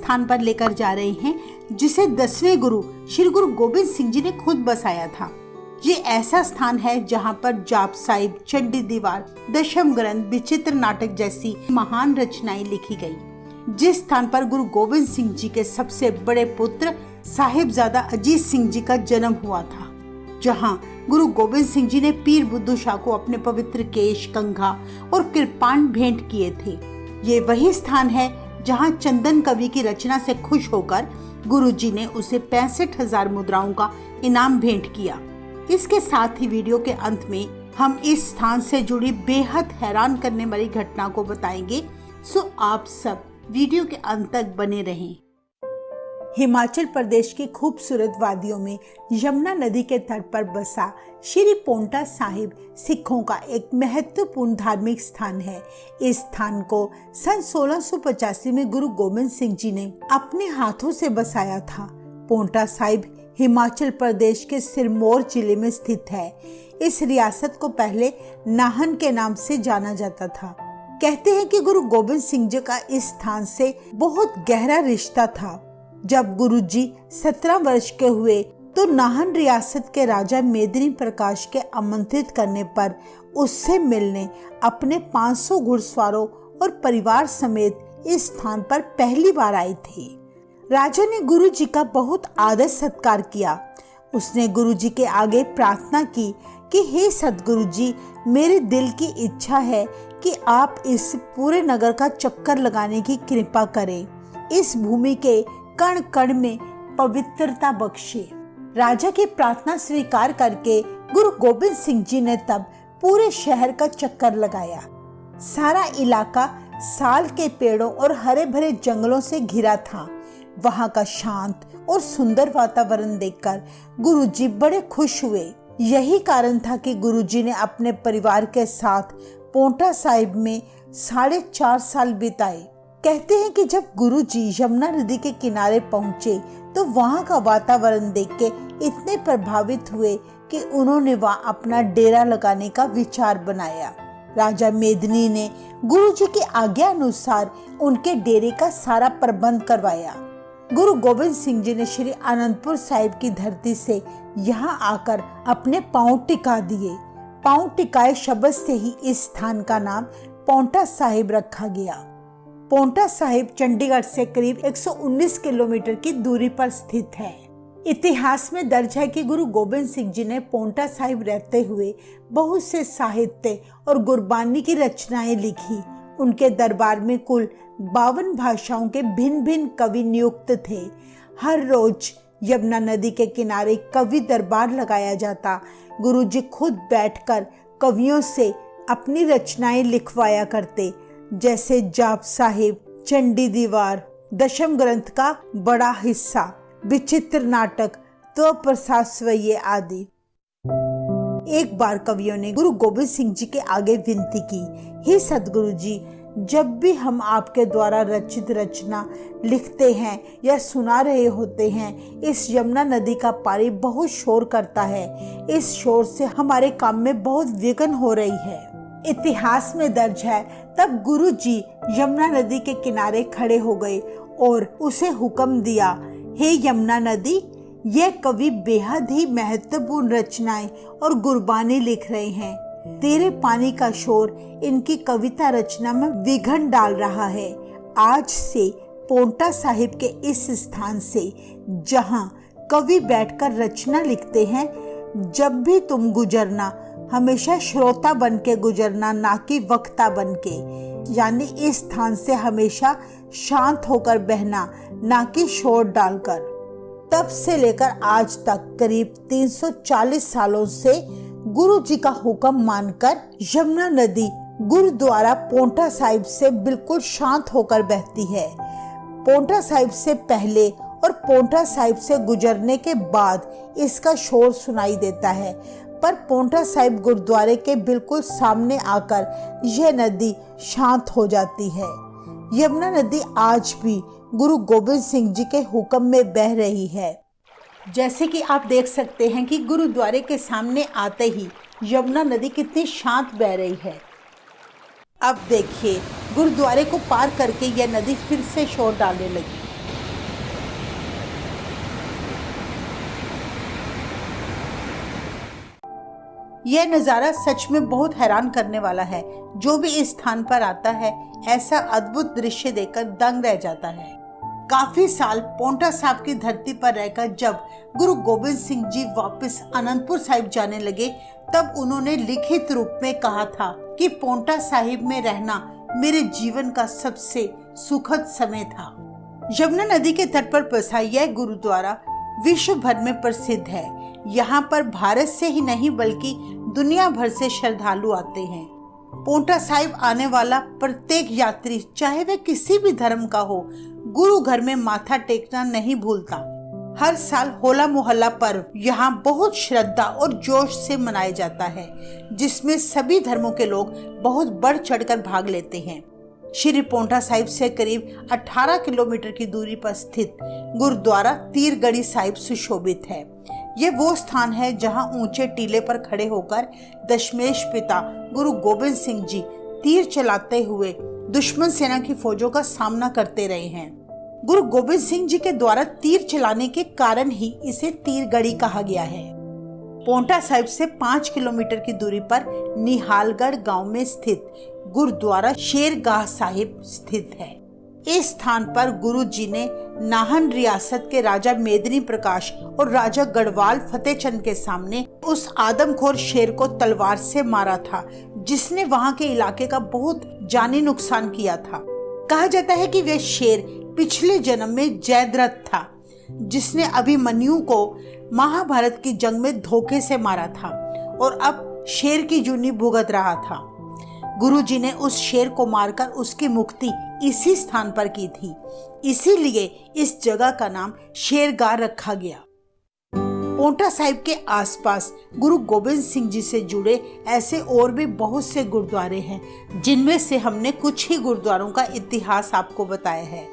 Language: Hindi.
स्थान पर लेकर जा रहे हैं जिसे 10वें गुरु श्री गुरु गोबिंद सिंह जी ने खुद बसाया था। ये ऐसा स्थान है जहाँ पर जाप साहिब, चंडी दीवार, दशम ग्रंथ, विचित्र नाटक जैसी महान रचनाएं लिखी गई। जिस स्थान पर गुरु गोबिंद सिंह जी के सबसे बड़े पुत्र साहिबजादा अजीत सिंह जी का जन्म हुआ था, जहाँ गुरु गोबिंद सिंह जी ने पीर बुद्धू शाह को अपने पवित्र केश, कंघा और कृपाण भेंट किए थे। ये वही स्थान है जहाँ चंदन कवि की रचना से खुश होकर गुरु जी ने उसे 65,000 मुद्राओं का इनाम भेंट किया। इसके साथ ही वीडियो के अंत में हम इस स्थान से जुड़ी बेहद हैरान करने वाली घटना को बताएंगे, सो आप सब वीडियो के अंत तक बने रहें। हिमाचल प्रदेश की खूबसूरत वादियों में यमुना नदी के तट पर बसा श्री पोंटा साहिब सिखों का एक महत्वपूर्ण धार्मिक स्थान है। इस स्थान को सन 1685 में गुरु गोबिंद सिंह जी ने अपने हाथों से बसाया था। पोंटा साहिब हिमाचल प्रदेश के सिरमौर जिले में स्थित है। इस रियासत को पहले नाहन के नाम से जाना जाता था। कहते हैं कि गुरु गोबिंद सिंह जी का इस स्थान से बहुत गहरा रिश्ता था। जब गुरुजी 17 वर्ष के हुए तो नाहन रियासत के राजा मेदिनी प्रकाश के आमंत्रित करने पर उससे मिलने अपने 500 घुड़सवारों और परिवार समेत इस स्थान पर पहली बार आए थे। राजा ने गुरुजी का बहुत आदर सत्कार किया। उसने गुरुजी के आगे प्रार्थना की कि हे सद्गुरु जी, मेरे दिल की इच्छा है कि आप इस पूरे नगर का चक्कर लगाने की कृपा करें, इस भूमि के कण कण में पवित्रता बख्शे। राजा की प्रार्थना स्वीकार करके गुरु गोबिंद सिंह जी ने तब पूरे शहर का चक्कर लगाया। सारा इलाका साल के पेड़ों और हरे भरे जंगलों से घिरा था। वहां का शांत और सुंदर वातावरण देखकर गुरुजी बड़े खुश हुए। यही कारण था कि गुरुजी ने अपने परिवार के साथ पोंटा साहिब में 4.5 साल बिताए। कहते हैं कि जब गुरुजी यमुना नदी के किनारे पहुंचे तो वहां का वातावरण देख के इतने प्रभावित हुए कि उन्होंने वहां अपना डेरा लगाने का विचार बनाया। राजा मेदिनी ने गुरुजी की आज्ञा अनुसार उनके डेरे का सारा प्रबंध करवाया। गुरु गोबिंद सिंह जी ने श्री आनंदपुर साहिब की धरती से यहाँ आकर अपने पांव टिका दिए। पांव टिकाए शब्द से ही इस स्थान का नाम पोंटा साहिब रखा गया। पोंटा साहिब चंडीगढ़ से करीब 119 किलोमीटर की दूरी पर स्थित है। इतिहास में दर्ज है कि गुरु गोबिंद सिंह जी ने पोंटा साहिब रहते हुए बहुत से साहित्य और गुरबानी की रचनाएं लिखी। उनके दरबार में कुल 52 भाषाओं के भिन्न भिन्न कवि नियुक्त थे। हर रोज यमुना नदी के किनारे कवि दरबार लगाया जाता। गुरुजी खुद बैठकर कवियों से अपनी रचनाएं लिखवाया करते, जैसे जाप साहिब, चंडी दीवार, दशम ग्रंथ का बड़ा हिस्सा, विचित्र नाटक, तो प्रसाद स्वयं आदि। एक बार कवियों ने गुरु गोबिंद सिंह जी के आगे विनती की, हे सद्गुरु जी, जब भी हम आपके द्वारा रचित रचना लिखते हैं या सुना रहे होते हैं, इस यमुना नदी का पानी बहुत शोर करता है। इस शोर से हमारे काम में बहुत विघ्न हो रही है। इतिहास में दर्ज है तब गुरुजी यमुना नदी के किनारे खड़े हो गए और उसे हुक्म दिया, हे यमुना नदी, ये कवि बेहद ही महत्वपूर्ण रचनाएं और गुरबानी लिख रहे हैं। तेरे पानी का शोर इनकी कविता रचना में विघ्न डाल रहा है। आज से पोंटा साहिब के इस स्थान से जहां कवि बैठकर रचना लिखते हैं, जब भी तुम गुजरना हमेशा श्रोता बन के गुजरना, ना कि वक्ता बन के। यानी इस स्थान से हमेशा शांत होकर बहना, ना कि शोर डालकर। तब से लेकर आज तक करीब 340 सालों से गुरु जी का हुक्म मानकर यमुना नदी गुरुद्वारा पोंटा साहिब से बिल्कुल शांत होकर बहती है। पोंटा साहिब से पहले और पोंटा साहिब से गुजरने के बाद इसका शोर सुनाई देता है, पर पोंटा साहिब गुरुद्वारे के बिल्कुल सामने आकर यह नदी शांत हो जाती है। यमुना नदी आज भी गुरु गोबिंद सिंह जी के हुक्म में बह रही है। जैसे कि आप देख सकते हैं कि गुरुद्वारे के सामने आते ही यमुना नदी कितनी शांत बह रही है। अब देखिए, गुरुद्वारे को पार करके यह नदी फिर से शोर डालने लगी। यह नज़ारा सच में बहुत हैरान करने वाला है। जो भी इस स्थान पर आता है ऐसा अद्भुत दृश्य देखकर दंग रह जाता है। काफी साल पोंटा साहिब की धरती पर रहकर जब गुरु गोबिंद सिंह जी वापस आनंदपुर साहिब जाने लगे, तब उन्होंने लिखित रूप में कहा था कि पोंटा साहिब में रहना मेरे जीवन का सबसे सुखद समय था। यमुना नदी के तट पर बसा यह गुरुद्वारा विश्व भर में प्रसिद्ध है। यहाँ पर भारत से ही नहीं बल्कि दुनिया भर से श्रद्धालु आते हैं। पोंटा साहिब आने वाला प्रत्येक यात्री, चाहे वह किसी भी धर्म का हो, गुरु घर में माथा टेकना नहीं भूलता। हर साल होला मोहल्ला पर्व यहाँ बहुत श्रद्धा और जोश से मनाया जाता है, जिसमें सभी धर्मों के लोग बहुत बढ़ चढ़कर भाग लेते हैं। श्री पोंटा साहिब से करीब 18 किलोमीटर की दूरी पर स्थित गुरुद्वारा तीरगढ़ी साहिब सुशोभित है। ये वो स्थान है जहां ऊंचे टीले पर खड़े होकर दशमेश पिता गुरु गोबिंद सिंह जी तीर चलाते हुए दुश्मन सेना की फौजों का सामना करते रहे हैं। गुरु गोबिंद सिंह जी के द्वारा तीर चलाने के कारण ही इसे तीरगढ़ी कहा गया है। पोंटा साहिब से 5 किलोमीटर की दूरी पर निहालगढ़ गांव में स्थित गुरुद्वारा शेरगाह साहिब स्थित है। इस स्थान पर गुरु जी ने नाहन रियासत के राजा मेदिनी प्रकाश और राजा गढ़वाल फतेहचंद के सामने उस आदमखोर शेर को तलवार से मारा था, जिसने वहां के इलाके का बहुत जानी नुकसान किया था। कहा जाता है कि वह शेर पिछले जन्म में जयद्रथ था, जिसने अभिमन्यु को महाभारत की जंग में धोखे से मारा था और अब शेर की जूनी भुगत रहा था। गुरु जी ने उस शेर को मारकर उसकी मुक्ति इसी स्थान पर की थी, इसीलिए इस जगह का नाम शेरगाह रखा गया। पोंटा साहिब के आसपास गुरु गोबिंद सिंह जी से जुड़े ऐसे और भी बहुत से गुरुद्वारे हैं, जिनमें से हमने कुछ ही गुरुद्वारों का इतिहास आपको बताया है।